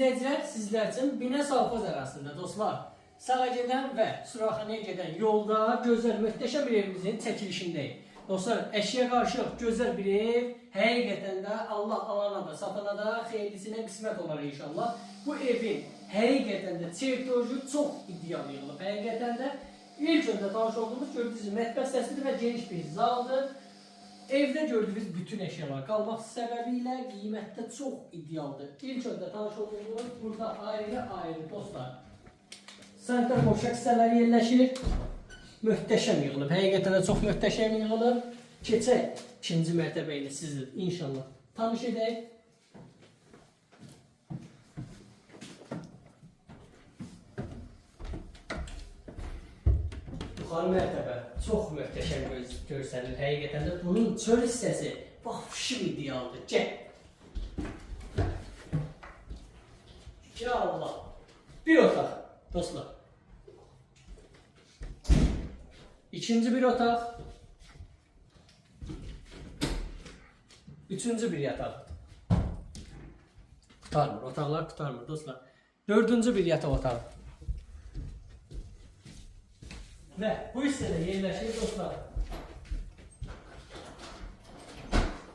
izləyicilər, sizlər üçün Binə Savxoz arasında dostlar, sağa gedən və Suraxanaya gedən yolda gözəl, möhtəşəm bir evimizin çəkilişindəyik. Dostlar, əşya qarşı gözəl bir ev, həqiqətən də Allah alana da, satana da, xeyirlisinə qismət olar inşallah. Bu evin həqiqətən də çertoju çox ideal yığılıb. Həqiqətən də ilk öndə tanış olduğumuz gördüyünüz mətbəx hissəsidir və geniş bir zaldır. Evdə gördüyünüz bütün əşyalar qalmaq səbəbilə qiymətdə çox idealdır. İlk öndə tanış olduğumuz burada ayrı-ayrı dostlar. Sanitar boşaq hissələri yerləşir. Möhtəşəm yığılıb. Həqiqətən də çox möhtəşəm yığılıb. Keçək ikinci mərtəbə ilə sizi inşallah tanış edək. Yuxarı mərtəbə çox möhtəşəm görsəlir. Həqiqətən də bunun çöl hissəsi vahşi idealdır. Gəl. Ya Allah. Bir otaq dostlar. İkinci bir otaq. Üçüncü bir yataq. Tutarmır. Otaqlar tutarmır dostlar. Dördüncü bir yataq otağı. Ve bu hissede yerleşir dostlar.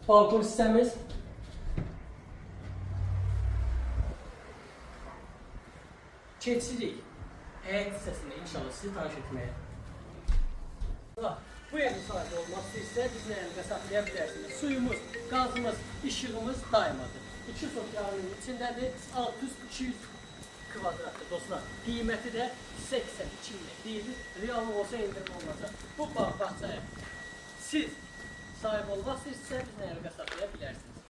Balkon sistemimiz. Keçirik. Həyət hissəsində inşallah sizi tanış etməyə. Bu evin sahibi olmaq istəyirsə bizlə əlaqə saxlaya bilərsiniz. Suyumuz, qazımız, işığımız daimadır. 2 sotyanın içindədir. 600-200 kvadratdır dostlar. Qiyməti də 82 milyon deyilir. Reallık olsa indirim olmasa. Bu bağ-bahçaya siz sahib olmaq istəyirsə bizlə əlaqə saxlaya bilərsiniz.